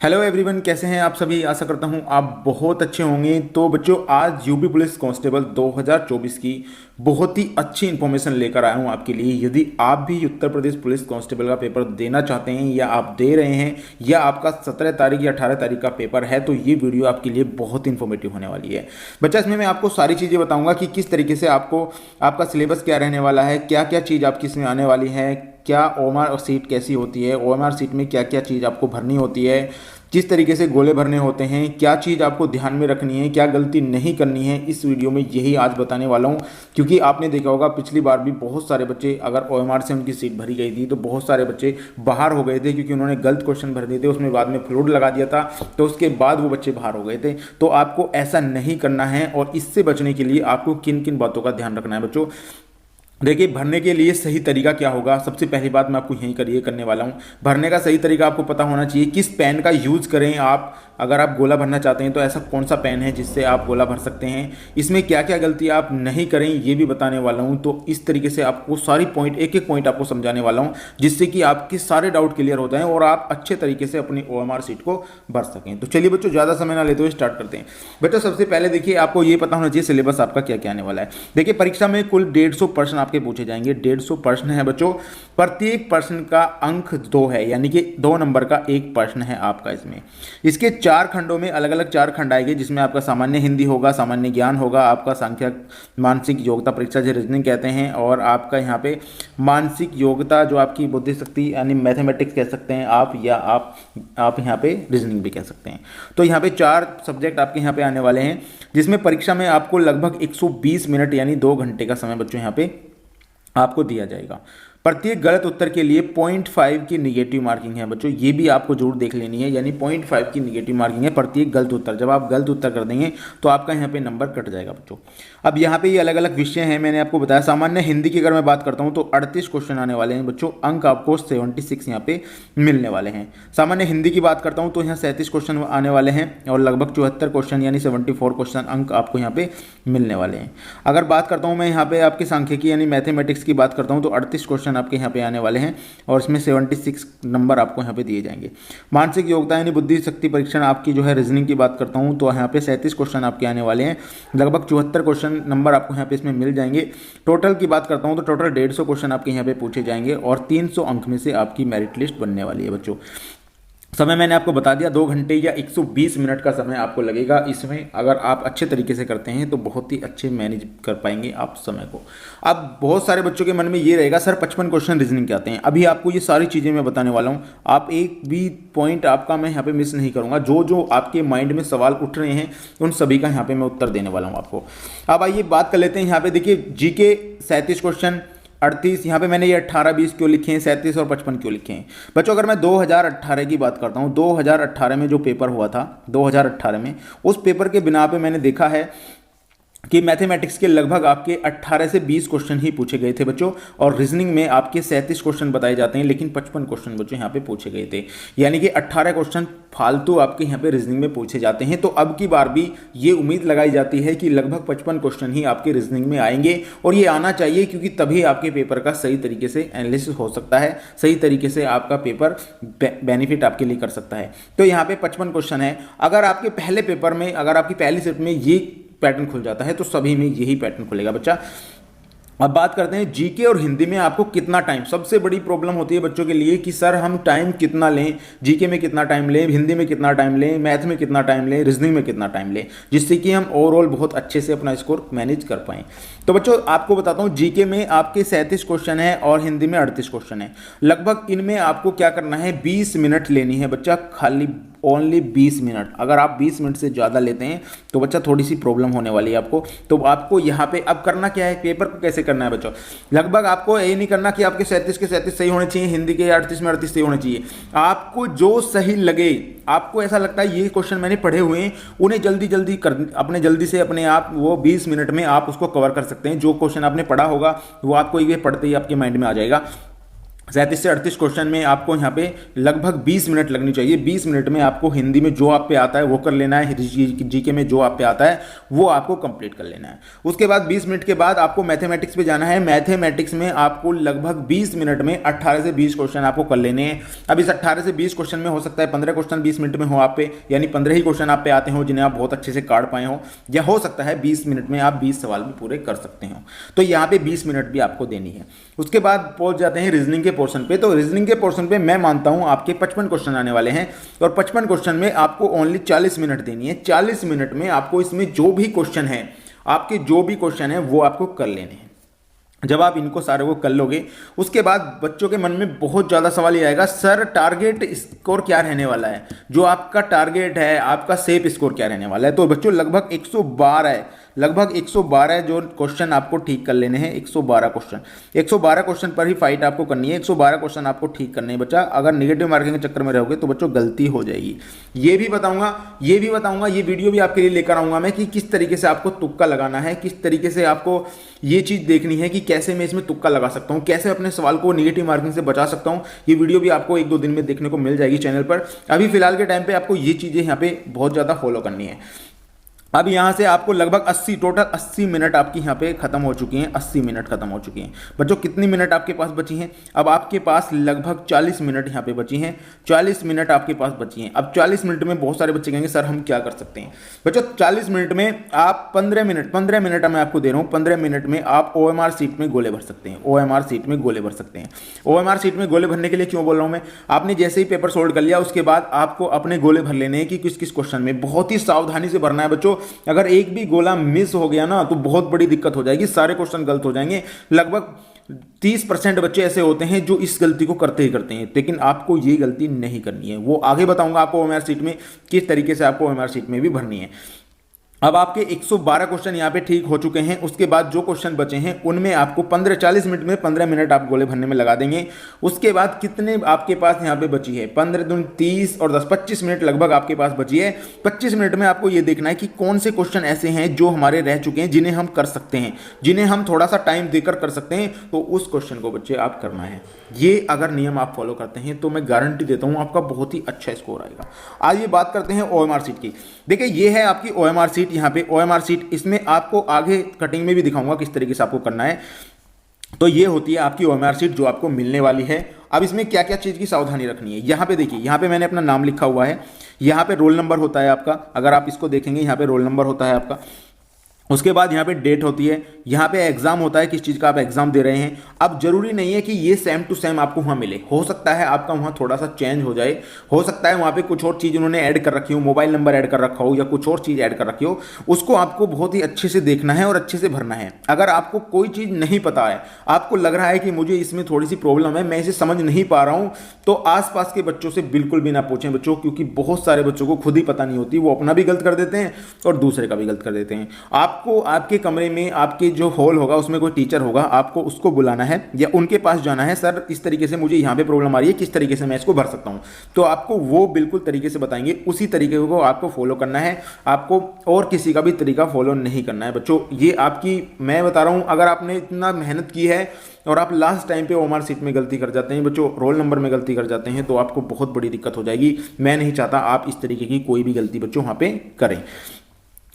Hello everyone, कैसे हैं आप सभी। आशा करता हूं आप बहुत अच्छे होंगे। तो बच्चों, आज यूपी पुलिस कांस्टेबल 2024 की बहुत ही अच्छी इन्फॉर्मेशन लेकर आया हूं आपके लिए। यदि आप भी उत्तर प्रदेश पुलिस कांस्टेबल का पेपर देना चाहते हैं या आप दे रहे हैं या आपका 17 तारीख या 18 तारीख का पेपर है, तो ये वीडियो आपके लिए बहुत इन्फॉर्मेटिव होने वाली है। बच्चा, इसमें मैं आपको सारी चीज़ें बताऊंगा कि किस तरीके से आपको आपका सिलेबस क्या रहने वाला है, क्या क्या चीज़ आपकी इसमें आने वाली है, क्या ओएमआर सीट कैसी होती है, ओएमआर सीट में क्या क्या चीज़ आपको भरनी होती है, किस तरीके से गोले भरने होते हैं, क्या चीज़ आपको ध्यान में रखनी है, क्या गलती नहीं करनी है। इस वीडियो में यही आज बताने वाला हूं, क्योंकि आपने देखा होगा पिछली बार भी बहुत सारे बच्चे, अगर ओएमआर से उनकी सीट भरी गई थी तो बहुत सारे बच्चे बाहर हो गए थे, क्योंकि उन्होंने गलत क्वेश्चन भर दिए थे, उसमें बाद में फ्लूड लगा दिया था, तो उसके बाद वो बच्चे बाहर हो गए थे। तो आपको ऐसा नहीं करना है, और इससे बचने के लिए आपको किन किन बातों का ध्यान रखना है बच्चों। देखिए, भरने के लिए सही तरीका क्या होगा। सबसे पहली बात मैं आपको यही करने वाला हूँ। भरने का सही तरीका आपको पता होना चाहिए। किस पेन का यूज़ करें आप, अगर आप गोला भरना चाहते हैं तो ऐसा कौन सा पेन है जिससे आप गोला भर सकते हैं, इसमें क्या क्या गलती आप नहीं करें ये भी बताने वाला हूँ। तो इस तरीके से आपको सारी पॉइंट, एक एक पॉइंट आपको समझाने वाला हूँ, जिससे कि आपके सारे डाउट क्लियर होते हैं और आप अच्छे तरीके से अपनी ओएमआर सीट को भर सकें। तो चलिए बच्चों, ज़्यादा समय ना लेते हुए स्टार्ट करते हैं। बच्चों, सबसे पहले देखिए, आपको ये पता होना चाहिए सिलेबस आपका क्या क्या आने वाला है। देखिए, परीक्षा में कुल 150 प्रश्न आपके पूछे जाएंगे। 150 प्रश्न है बच्चों। प्रत्येक प्रश्न का अंक 2 है, यानी कि 2 नंबर का एक प्रश्न है आपका इसमें। इसके 4 खंडों में, अलग अलग 4 खंड आएंगे, जिसमें आपका सामान्य हिंदी होगा, सामान्य ज्ञान होगा, आपका सांख्यिक मानसिक योग्यता परीक्षा जो रीजनिंग कहते हैं, और आपका यहाँ पे मानसिक योग्यता जो आपकी बुद्धि शक्ति यानी मैथमेटिक्स कह सकते हैं आप, या आप यहाँ पे रीजनिंग भी कह सकते हैं। तो यहाँ पे 4 सब्जेक्ट आपके यहाँ पे आने वाले हैं, जिसमें परीक्षा में आपको लगभग 120 मिनट यानी 2 घंटे का समय बच्चों यहाँ पे आपको दिया जाएगा। प्रत्येक गलत उत्तर के लिए 0.5 की निगेटिव मार्किंग है बच्चों, ये भी आपको जरूर देख लेनी है। यानी 0.5 की निगेटिव मार्किंग है प्रत्येक गलत उत्तर। जब आप गलत उत्तर कर देंगे तो आपका यहाँ पे नंबर कट जाएगा बच्चों। अब यहाँ पे ये अलग अलग विषय हैं, मैंने आपको बताया। सामान्य हिंदी की अगर मैं बात करता हूँ तो 38 क्वेश्चन आने वाले हैं बच्चों। अंक आपको 76 यहाँ पे मिलने वाले हैं। सामान्य हिंदी की बात करता हूँ तो यहाँ 37 क्वेश्चन आने वाले हैं, और लगभग 74 क्वेश्चन यानी 74 क्वेश्चन अंक आपको यहाँ पे मिलने वाले हैं। अगर बात करता हूँ मैं यहाँ पे आपके सांख्यिकी यानी मैथमेटिक्स की बात करता हूँ तो 38 क्वेश्चन आपके यहाँ पे आने वाले हैं, और इसमें 76 नंबर आपको यहाँ पे दिए जाएंगे। मानसिक योग्यता यानी बुद्धि शक्ति परीक्षण आपकी जो है रीजनिंग की बात करता हूँ तो यहाँ पे 37 क्वेश्चन आपके आने वाले हैं। लगभग 74 क्वेश्चन नंबर आपको यहाँ पे इसमें मिल जाएंगे। टोटल की बात करता हूँ तो टोटल 150 क्वेश्चन आपके यहाँ पे पूछे जाएंगे, और 300 अंक में से आपकी मेरिट लिस्ट बनने वाली है बच्चों। समय मैंने आपको बता दिया, 2 घंटे या 120 मिनट का समय आपको लगेगा। इसमें अगर आप अच्छे तरीके से करते हैं तो बहुत ही अच्छे मैनेज कर पाएंगे आप समय को। अब बहुत सारे बच्चों के मन में ये रहेगा, सर 55 क्वेश्चन रीजनिंग के आते हैं। अभी आपको ये सारी चीज़ें मैं बताने वाला हूँ, आप एक भी पॉइंट आपका मैं यहाँ पे मिस नहीं करूँगा। जो जो आपके माइंड में सवाल उठ रहे हैं उन सभी का यहाँ पे मैं उत्तर देने वाला हूँ आपको। अब आइए बात कर लेते हैं। यहाँ पे देखिए, जीके 37 क्वेश्चन, 38, यहाँ पे मैंने ये 18, 20 क्यों लिखे हैं, 37 और 55 क्यों लिखे हैं बच्चों। अगर मैं 2018 की बात करता हूँ, 2018 में जो पेपर हुआ था, 2018 में उस पेपर के बिना पे मैंने देखा है कि मैथमेटिक्स के लगभग आपके 18 से 20 क्वेश्चन ही पूछे गए थे बच्चों, और रीजनिंग में आपके 37 क्वेश्चन बताए जाते हैं, लेकिन 55 क्वेश्चन बच्चों यहाँ पे पूछे गए थे। यानी कि 18 क्वेश्चन फालतू आपके यहाँ पे रीजनिंग में पूछे जाते हैं। तो अब की बार भी ये उम्मीद लगाई जाती है कि लगभग 55 क्वेश्चन ही आपके रीजनिंग में आएंगे, और ये आना चाहिए, क्योंकि तभी आपके पेपर का सही तरीके से एनालिसिस हो सकता है, सही तरीके से आपका पेपर बेनिफिट आपके लिए कर सकता है। तो यहाँ पे 55 क्वेश्चन है। अगर आपके पहले पेपर में, अगर आपकी पहली शिफ्ट में ये पैटर्न खुल जाता है तो सभी में यही पैटर्न खुलेगा बच्चा। अब बात करते हैं जीके और हिंदी में आपको कितना टाइम। सबसे बड़ी प्रॉब्लम होती है बच्चों के लिए कि सर हम टाइम कितना लें, जीके में कितना टाइम लें, हिंदी में कितना टाइम लें, मैथ में कितना टाइम लें, रीजनिंग में कितना टाइम लें, जिससे कि हम ओवरऑल बहुत अच्छे से अपना स्कोर मैनेज कर पाएं। तो बच्चों, आपको बताता हूँ, जीके में आपके 37 क्वेश्चन है और हिंदी में 38 क्वेश्चन है। लगभग इनमें आपको क्या करना है, 20 मिनट लेनी है बच्चा, खाली ओनली 20 मिनट। अगर आप 20 मिनट से ज़्यादा लेते हैं तो बच्चा थोड़ी सी प्रॉब्लम होने वाली है आपको। तो आपको यहाँ पे अब करना क्या है, पेपर को कैसे करना है बच्चों। लगभग आपको ये नहीं करना कि आपके 37 के 37 सही होने चाहिए, हिंदी के 38 में 38 सही होने चाहिए। आपको जो सही लगे, आपको ऐसा लगता है ये क्वेश्चन मैंने पढ़े हुए हैं, उन्हें जल्दी जल्दी कर, अपने जल्दी से अपने आप वो 20 मिनट में आप उसको कवर कर सकते हैं। जो क्वेश्चन आपने पढ़ा होगा वो आपको ये पढ़ते ही आपके माइंड में आ जाएगा। 37 से 38 क्वेश्चन में आपको यहाँ पे लगभग 20 मिनट लगनी चाहिए। 20 मिनट में आपको हिंदी में जो आप पे आता है वो कर लेना है, जीके में जो आप पे आता है वो आपको कंप्लीट कर लेना है। उसके बाद 20 मिनट के बाद आपको मैथमेटिक्स पे जाना है। मैथमेटिक्स में आपको लगभग 20 मिनट में 18 से 20 क्वेश्चन आपको कर लेने हैं। अब इस 18 से 20 क्वेश्चन में हो सकता है 15 क्वेश्चन 20 मिनट में हो आप पे, यानी 15 ही क्वेश्चन आप पे आते हो जिन्हें आप बहुत अच्छे से काट पाए हो, या हो सकता है 20 मिनट में आप 20 सवाल भी पूरे कर सकते हो। तो यहाँ पे 20 मिनट भी आपको देनी है। उसके बाद पहुंच जाते हैं रीजनिंग के पोर्शन पे। तो रीजनिंग के पोर्शन पे मैं मानता हूं आपके 55 क्वेश्चन आने वाले हैं, और 55 क्वेश्चन में आपको ओनली 40 मिनट देनी है। 40 मिनट में आपको इसमें जो भी क्वेश्चन है, आपके जो भी क्वेश्चन है वो आपको कर लेने हैं। जब आप इनको सारे को कर लोगे, उसके बाद बच्चों के मन में बहुत ज़्यादा सवाल ये आएगा, सर टारगेट स्कोर क्या रहने वाला है, जो आपका टारगेट है, आपका सेफ स्कोर क्या रहने वाला है। तो बच्चों लगभग 112 है, लगभग 112 जो क्वेश्चन आपको ठीक कर लेने हैं। 112 क्वेश्चन, 112 क्वेश्चन पर ही फाइट आपको करनी है। 112 क्वेश्चन आपको ठीक करने हैं बच्चा। अगर नेगेटिव मार्किंग के चक्कर में रहोगे तो बच्चों गलती हो जाएगी। ये भी बताऊंगा, ये वीडियो भी आपके लिए लेकर आऊंगा मैं कि किस तरीके से आपको तुक्का लगाना है, किस तरीके से आपको ये चीज़ देखनी है कि कैसे मैं इसमें तुक्का लगा सकता हूँ, कैसे अपने सवाल को नेगेटिव मार्किंग से बचा सकता हूँ। ये वीडियो भी आपको 1-2 दिन में देखने को मिल जाएगी चैनल पर। अभी फिलहाल के टाइम पे आपको ये चीज़ें यहाँ पे बहुत ज़्यादा फॉलो करनी है। अब यहाँ से आपको लगभग 80 टोटल 80 मिनट आपकी यहाँ पे खत्म हो चुकी हैं। 80 मिनट खत्म हो चुकी हैं बच्चों। कितनी मिनट आपके पास बची हैं? अब आपके पास लगभग 40 मिनट यहाँ पे बची हैं। 40 मिनट आपके पास बची हैं। अब 40 मिनट में बहुत सारे बच्चे कहेंगे सर हम क्या कर सकते हैं? बच्चों 40 मिनट में आप 15 मिनट मैं आपको दे रहा हूँ। 15 मिनट में आप OMR सीट में गोले भर सकते हैं। OMR सीट में गोले भर सकते हैं। OMR सीट में गोले भरने के लिए क्यों बोल रहा हूँ मैं? आपने जैसे ही पेपर सोल्व कर लिया उसके बाद आपको अपने गोले भर लेने हैं कि किस किस क्वेश्चन में। बहुत ही सावधानी से भरना है बच्चों। अगर एक भी गोला मिस हो गया ना तो बहुत बड़ी दिक्कत हो जाएगी, सारे क्वेश्चन गलत हो जाएंगे। लगभग 30% बच्चे ऐसे होते हैं जो इस गलती को करते ही करते हैं, लेकिन आपको ये गलती नहीं करनी है। वो आगे बताऊंगा आपको OMR सीट में किस तरीके से आपको OMR सीट में भी भरनी है। अब आपके 112 क्वेश्चन यहाँ पे ठीक हो चुके हैं। उसके बाद जो क्वेश्चन बचे हैं उनमें आपको 40 मिनट में 15 मिनट आप गोले भरने में लगा देंगे। उसके बाद कितने आपके पास यहाँ पे बची है? 15 दूनी 30 और 10 25 मिनट लगभग आपके पास बची है। 25 मिनट में आपको ये देखना है कि कौन से क्वेश्चन ऐसे हैं जो हमारे रह चुके हैं, जिन्हें हम कर सकते हैं, जिन्हें हम थोड़ा सा टाइम देकर कर सकते हैं। तो उस क्वेश्चन को बच्चे आप करना है। ये अगर नियम आप फॉलो करते हैं तो मैं गारंटी देता हूँ आपका बहुत ही अच्छा स्कोर आएगा। आज ये बात करते हैं OMR सीट की। देखिए ये है आपकी OMR सीट। यहाँ पे OMR सीट, इसमें आपको आगे कटिंग में भी दिखाऊंगा किस तरीके से आपको करना है। तो ये होती है आपकी OMR सीट जो आपको मिलने वाली है। अब इसमें क्या क्या चीज़ की सावधानी रखनी है? यहाँ पे देखिए, यहाँ पे मैंने अपना नाम लिखा हुआ है। यहाँ पे रोल नंबर होता है आपका। अगर आप इसको देखेंगे यहाँ पे रोल नंबर होता है आपका। उसके बाद यहाँ पे डेट होती है। यहाँ पे एग्जाम होता है, किस चीज़ का आप एग्जाम दे रहे हैं। अब जरूरी नहीं है कि ये सेम टू सेम आपको वहाँ मिले। हो सकता है आपका वहाँ थोड़ा सा चेंज हो जाए, हो सकता है वहाँ पे कुछ और चीज़ उन्होंने ऐड कर रखी हो, मोबाइल नंबर ऐड कर रखा हो या कुछ और चीज़ ऐड कर रखी हो। उसको आपको बहुत ही अच्छे से देखना है और अच्छे से भरना है। अगर आपको कोई चीज़ नहीं पता है, आपको लग रहा है कि मुझे इसमें थोड़ी सी प्रॉब्लम है, मैं इसे समझ नहीं पा रहा हूँ, तो आसपास के बच्चों से बिल्कुल भी ना पूछें बच्चों, क्योंकि बहुत सारे बच्चों को खुद ही पता नहीं होती। वो अपना भी गलत कर देते हैं और दूसरे का भी गलत कर देते हैं। आपको आपके कमरे में, आपके जो हॉल होगा उसमें कोई टीचर होगा, आपको उसको बुलाना है या उनके पास जाना है, सर इस तरीके से मुझे यहाँ पे प्रॉब्लम आ रही है, किस तरीके से मैं इसको भर सकता हूँ। तो आपको वो बिल्कुल तरीके से बताएंगे, उसी तरीके को आपको फॉलो करना है। आपको और किसी का भी तरीका फॉलो नहीं करना है बच्चों। ये आपकी, मैं बता रहा हूँ, अगर आपने इतना मेहनत की है और आप लास्ट टाइम पे OMR सीट में गलती कर जाते हैं बच्चों, रोल नंबर में गलती कर जाते हैं, तो आपको बहुत बड़ी दिक्कत हो जाएगी। मैं नहीं चाहता आप इस तरीके की कोई भी गलती बच्चों वहाँ पे करें।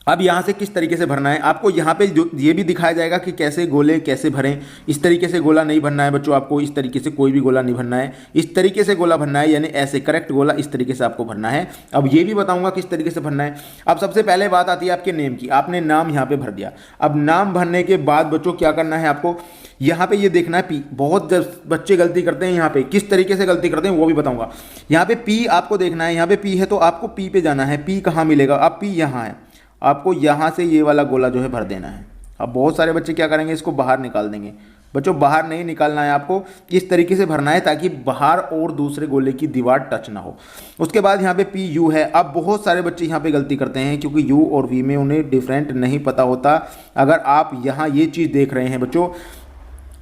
अब यहाँ से किस तरीके से भरना है आपको, यहाँ पे जो ये भी दिखाया जाएगा कि कैसे गोले कैसे भरें। इस तरीके से गोला नहीं भरना है बच्चों, आपको इस तरीके से कोई भी गोला नहीं भरना है। इस तरीके से गोला भरना है, यानी ऐसे करेक्ट गोला इस तरीके से आपको भरना है। अब ये भी बताऊंगा किस तरीके से भरना है। अब सबसे पहले बात आती है आपके नेम की। आपने नाम यहाँ पे भर दिया। अब नाम भरने के बाद बच्चों क्या करना है आपको, यहाँ पे ये देखना है पी। बहुत बच्चे गलती करते हैं यहाँ पे, किस तरीके से गलती करते हैं वो भी बताऊंगा। यहाँ पे पी आपको देखना है, यहाँ पे पी है तो आपको पी पे जाना है। पी कहाँ मिलेगा? अब पी यहाँ है, आपको यहाँ से ये वाला गोला जो है भर देना है। अब बहुत सारे बच्चे क्या करेंगे, इसको बाहर निकाल देंगे। बच्चों बाहर नहीं निकालना है, आपको इस तरीके से भरना है ताकि बाहर और दूसरे गोले की दीवार टच ना हो। उसके बाद यहाँ पे पी यू है। अब बहुत सारे बच्चे यहाँ पे गलती करते हैं क्योंकि यू और वी में उन्हें डिफरेंट नहीं पता होता। अगर आप यहाँ ये चीज़ देख रहे हैं बच्चों,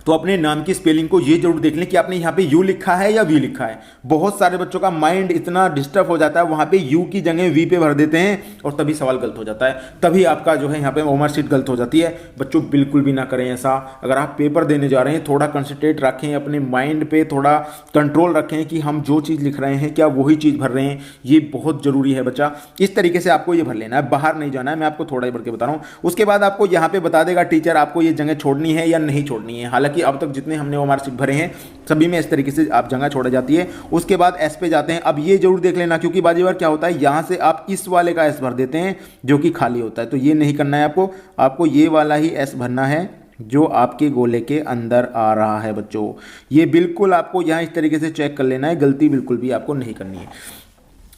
तो अपने नाम की स्पेलिंग को ये जरूर देख लें कि आपने यहाँ पे यू लिखा है या वी लिखा है। बहुत सारे बच्चों का माइंड इतना डिस्टर्ब हो जाता है, वहाँ पे यू की जगह वी पे भर देते हैं और तभी सवाल गलत हो जाता है, तभी आपका जो है यहाँ पे ओमर शीट गलत हो जाती है। बच्चों बिल्कुल भी ना करें ऐसा। अगर आप पेपर देने जा रहे हैं थोड़ा कंसंट्रेट रखें, अपने माइंड पे थोड़ा कंट्रोल रखें कि हम जो चीज़ लिख रहे हैं क्या वही चीज़ भर रहे हैं, ये बहुत जरूरी है बच्चा। इस तरीके से आपको ये भर लेना है, बाहर नहीं जाना है। मैं आपको थोड़ा ही भर के बता रहा हूँ। उसके बाद आपको यहाँ पे बता देगा टीचर आपको ये जगह छोड़नी है या नहीं छोड़नी है। हालांकि अब तक जितने हमने ओमर शीट भरे हैं सभी में इस तरीके से आप जगह छोड़ जाती है। उसके बाद एस पे जाते हैं। अब ये जरूर देख लेना, क्योंकि बाजी बार क्या होता है यहाँ से आप इस वाले का एस भर देते हैं जो कि खाली होता है, तो ये नहीं करना है आपको। आपको ये वाला ही एस भरना है जो आपके गोले के अंदर आ रहा है बच्चों। ये बिल्कुल आपको यहाँ इस तरीके से चेक कर लेना है, गलती बिल्कुल भी आपको नहीं करनी है।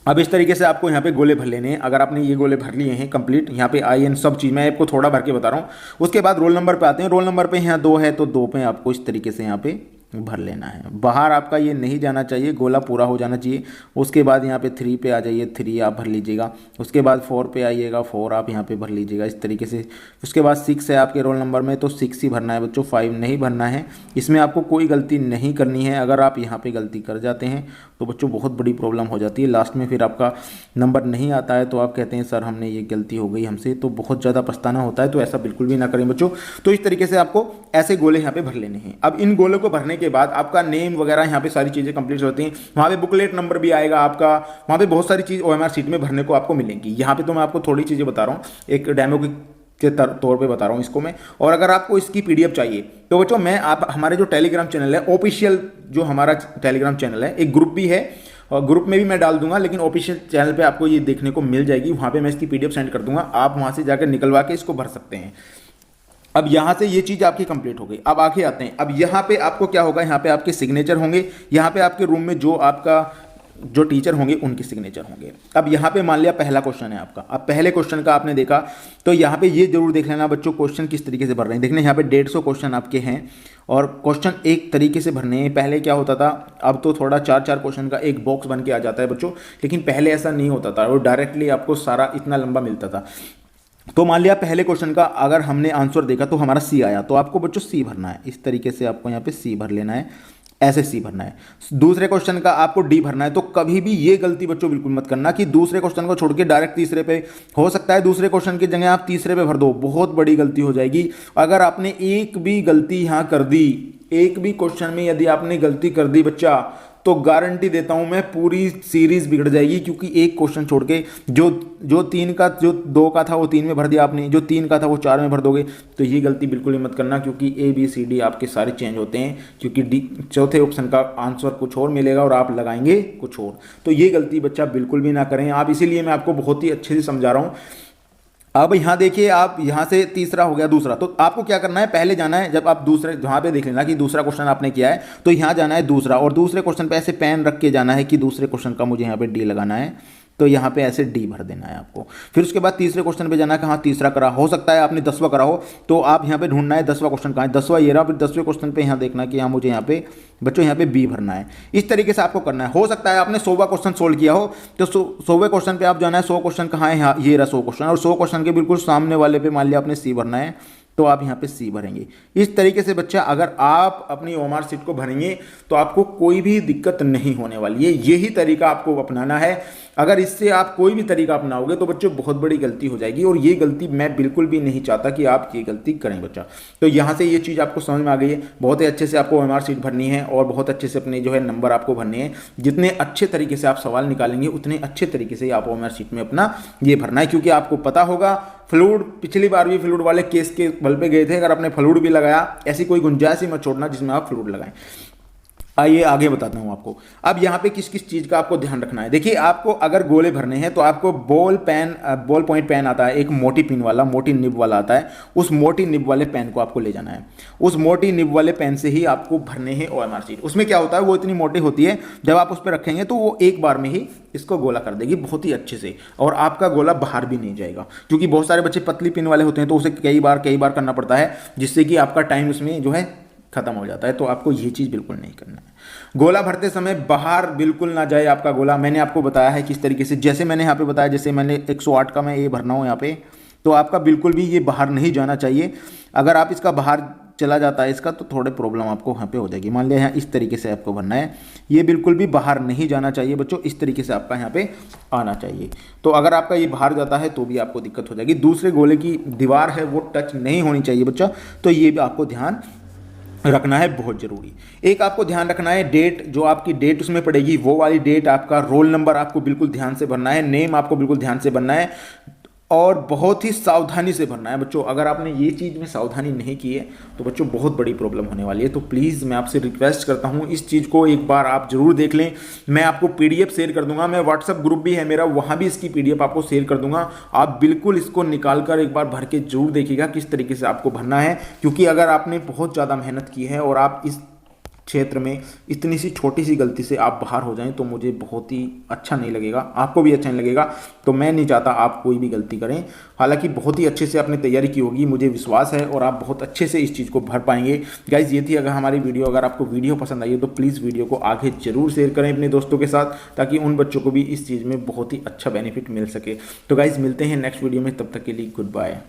अब इस तरीके से आपको यहाँ पे गोले भर लेने हैं। अगर आपने ये गोले भर लिए हैं कंप्लीट, यहाँ पे आई एन सब चीज़ मैं आपको थोड़ा भर के बता रहा हूँ। उसके बाद रोल नंबर पे आते हैं। रोल नंबर पे यहाँ 2 है तो 2 पे आपको इस तरीके से यहाँ पे भर लेना है। बाहर आपका ये नहीं जाना चाहिए, गोला पूरा हो जाना चाहिए। उसके बाद यहाँ पे 3 पे आ जाइए, 3 आप भर लीजिएगा। उसके बाद 4 पे आइएगा, 4 आप यहाँ पे भर लीजिएगा इस तरीके से। उसके बाद 6 है आपके रोल नंबर में तो 6 ही भरना है बच्चों, 5 नहीं भरना है। इसमें आपको कोई गलती नहीं करनी है। अगर आप यहाँ पे गलती कर जाते हैं तो बच्चों बहुत बड़ी प्रॉब्लम हो जाती है। लास्ट में फिर आपका नंबर नहीं आता है तो आप कहते हैं सर हमने ये गलती हो गई हमसे, तो बहुत ज़्यादा पछताना होता है। तो ऐसा बिल्कुल भी ना करें बच्चों। तो इस तरीके से आपको ऐसे गोले यहाँ पे भर लेने हैं। अब इन गोलों को भरने के बाद आपका नेम वगैरह यहाँ पे सारी चीज़ें कंप्लीट होती हैं। वहाँ पे बुकलेट नंबर भी आएगा आपका, वहाँ पे बहुत सारी चीज़ ओएमआर शीट में भरने को आपको मिलेंगी। यहाँ पे तो मैं आपको थोड़ी चीज़ें बता रहा हूँ, एक डेमो के तौर पे बता रहा हूँ इसको मैं। और अगर आपको इसकी पीडीएफ चाहिए तो बच्चों मैं आप हमारे जो टेलीग्राम चैनल है ऑफिशियल, जो हमारा टेलीग्राम चैनल है, एक ग्रुप भी है और ग्रुप में भी मैं डाल दूंगा, लेकिन ऑफिशियल चैनल पे आपको ये देखने को मिल जाएगी। वहाँ पे मैं इसकी पीडीएफ सेंड कर दूंगा, आप वहाँ से जाकर निकलवा के इसको भर सकते हैं। अब यहाँ से ये चीज़ आपकी कंप्लीट हो गई। अब आगे आते हैं। अब यहाँ पे आपको क्या होगा, यहाँ पे आपके सिग्नेचर होंगे। यहाँ पे आपके रूम में जो आपका जो टीचर होंगे उनके सिग्नेचर होंगे। अब यहाँ पे मान लिया पहला क्वेश्चन है आपका। अब पहले क्वेश्चन का आपने देखा तो यहाँ पे ये जरूर देख लेना बच्चों क्वेश्चन किस तरीके से भर रहे हैं। देखना यहाँ पे 150 क्वेश्चन आपके हैं और क्वेश्चन एक तरीके से भरने हैं। पहले क्या होता था, अब तो थोड़ा 4-4 क्वेश्चन का एक बॉक्स बन के आ जाता है बच्चों, लेकिन पहले ऐसा नहीं होता था। वो डायरेक्टली आपको सारा इतना लंबा मिलता था। तो मान लिया पहले क्वेश्चन का अगर हमने आंसर देखा तो हमारा सी आया, तो आपको बच्चों सी भरना है। इस तरीके से आपको यहाँ पे सी भर लेना है, ऐसे सी भरना है। दूसरे क्वेश्चन का आपको डी भरना है। तो कभी भी ये गलती बच्चों बिल्कुल मत करना कि दूसरे क्वेश्चन को छोड़ के डायरेक्ट तीसरे पे, हो सकता है दूसरे क्वेश्चन की जगह आप तीसरे पे भर दो, बहुत बड़ी गलती हो जाएगी। अगर आपने एक भी गलती यहाँ कर दी, एक भी क्वेश्चन में यदि आपने गलती कर दी बच्चा, तो गारंटी देता हूं मैं पूरी सीरीज बिगड़ जाएगी। क्योंकि एक क्वेश्चन छोड़ के जो 2 का था वो 3 में भर दिया आपने, जो 3 का था वो 4 में भर दोगे। तो ये गलती बिल्कुल ही मत करना, क्योंकि ए बी सी डी आपके सारे चेंज होते हैं। क्योंकि डी चौथे ऑप्शन का आंसर कुछ और मिलेगा और आप लगाएंगे कुछ और। तो ये गलती बच्चा बिल्कुल भी ना करें आप, इसीलिए मैं आपको बहुत ही अच्छे से समझा रहा हूँ। अब यहाँ देखिए, आप यहाँ से तीसरा हो गया, दूसरा। तो आपको क्या करना है, पहले जाना है, जब आप दूसरे जहाँ पे देख लेना कि दूसरा क्वेश्चन आपने किया है तो यहाँ जाना है दूसरा, और दूसरे क्वेश्चन पे ऐसे पेन रख के जाना है कि दूसरे क्वेश्चन का मुझे यहाँ पे डी लगाना है, तो यहाँ पे ऐसे डी भर देना है आपको। फिर उसके बाद तीसरे क्वेश्चन पे जाना है, कहाँ तीसरा करा, हो सकता है आपने 10वां करा हो, तो आप यहाँ पे ढूंढना है 10वां क्वेश्चन कहाँ है, 10वां ये रहा। फिर 10वें क्वेश्चन पे यहाँ देखना कि यहाँ मुझे यहाँ पे बच्चों यहाँ पे बी भरना है। इस तरीके से आपको करना है। हो सकता है आपने 100वां क्वेश्चन सोल्व किया हो, तो 100वें क्वेश्चन पे आप जाना है, 100 क्वेश्चन कहाँ है, यहाँ ये रहा 100 क्वेश्चन, और 100 क्वेश्चन के बिल्कुल सामने वाले पे मान लिया आपने सी भरना है, तो आप यहाँ पे सी भरेंगे। इस तरीके से बच्चा अगर आप अपनी ओएमआर शीट को भरेंगे तो आपको कोई भी दिक्कत नहीं होने वाली है। यही तरीका आपको अपनाना है। अगर इससे आप कोई भी तरीका अपनाओगे तो बच्चों बहुत बड़ी गलती हो जाएगी, और ये गलती मैं बिल्कुल भी नहीं चाहता कि आप ये गलती करें बच्चा। तो यहाँ से ये चीज़ आपको समझ में आ गई है। बहुत ही अच्छे से आपको ओएमआर शीट भरनी है और बहुत अच्छे से अपने जो है नंबर आपको भरने हैं। जितने अच्छे तरीके से आप सवाल निकालेंगे उतने अच्छे तरीके से आप ओएमआर शीट में अपना ये भरना है। क्योंकि आपको पता होगा फ्लूड, पिछली बार भी फ्लूड वाले केस के बल पे गए थे। अगर आपने फ्लूड भी लगाया, ऐसी कोई गुंजाइश ही मत छोड़ना जिसमें आप फ्लूड लगाएं। आइए आगे बताता हूं आपको। अब यहाँ पे किस किस चीज़ का आपको ध्यान रखना है। देखिए, आपको अगर गोले भरने हैं तो आपको बॉल पॉइंट पेन आता है, एक मोटी पिन वाला, मोटी निब वाला आता है। उस मोटी निब वाले पेन को आपको ले जाना है। उस मोटी निब वाले पेन से ही आपको भरने हैं ओएमआर शीट। उसमें क्या होता है, वो इतनी मोटी होती है, जब आप उस पर रखेंगे तो वो एक बार में ही इसको गोला कर देगी बहुत ही अच्छे से, और आपका गोला बाहर भी नहीं जाएगा। क्योंकि बहुत सारे बच्चे पतली पिन वाले होते हैं तो उसे कई बार करना पड़ता है, जिससे कि आपका टाइम उसमें जो है खत्म हो जाता है। तो आपको ये चीज़ बिल्कुल नहीं करना है। गोला भरते समय बाहर बिल्कुल ना जाए आपका गोला। मैंने आपको बताया है किस तरीके से, जैसे मैंने यहाँ पे बताया, जैसे मैंने 108 का मैं ये भरना हूँ यहाँ पे, तो आपका बिल्कुल भी ये बाहर नहीं जाना चाहिए। अगर आप इसका बाहर चला जाता है इसका तो थोड़े प्रॉब्लम आपको यहाँ पे हो जाएगी। मान लिया यहाँ इस तरीके से आपको भरना है, ये बिल्कुल भी बाहर नहीं जाना चाहिए बच्चों, इस तरीके से आपका यहाँ पे आना चाहिए। तो अगर आपका ये बाहर जाता है तो भी आपको दिक्कत हो जाएगी। दूसरे गोले की दीवार है वो टच नहीं होनी चाहिए बच्चा, तो ये भी आपको ध्यान रखना है, बहुत जरूरी। एक आपको ध्यान रखना है डेट, जो आपकी डेट उसमें पड़ेगी वो वाली डेट, आपका रोल नंबर आपको बिल्कुल ध्यान से भरना है, नेम आपको बिल्कुल ध्यान से भरना है और बहुत ही सावधानी से भरना है बच्चों। अगर आपने ये चीज़ में सावधानी नहीं की है तो बच्चों बहुत बड़ी प्रॉब्लम होने वाली है। तो प्लीज़ मैं आपसे रिक्वेस्ट करता हूँ इस चीज़ को एक बार आप जरूर देख लें। मैं आपको पीडीएफ शेयर कर दूंगा, मैं व्हाट्सअप ग्रुप भी है मेरा, वहाँ भी इसकी पीडीएफ आपको शेयर कर दूंगा। आप बिल्कुल इसको निकाल कर एक बार भर के जरूर देखिएगा किस तरीके से आपको भरना है, क्योंकि अगर आपने बहुत ज़्यादा मेहनत की है और आप इस क्षेत्र में इतनी सी छोटी सी गलती से आप बाहर हो जाएं तो मुझे बहुत ही अच्छा नहीं लगेगा, आपको भी अच्छा नहीं लगेगा। तो मैं नहीं चाहता आप कोई भी गलती करें। हालांकि बहुत ही अच्छे से आपने तैयारी की होगी, मुझे विश्वास है, और आप बहुत अच्छे से इस चीज़ को भर पाएंगे। गाइज ये थी अगर हमारी वीडियो, अगर आपको वीडियो पसंद आई है तो प्लीज़ वीडियो को आगे जरूर शेयर करें अपने दोस्तों के साथ, ताकि उन बच्चों को भी इस चीज़ में बहुत ही अच्छा बेनिफिट मिल सके। तो गाइज मिलते हैं नेक्स्ट वीडियो में, तब तक के लिए गुड बाय।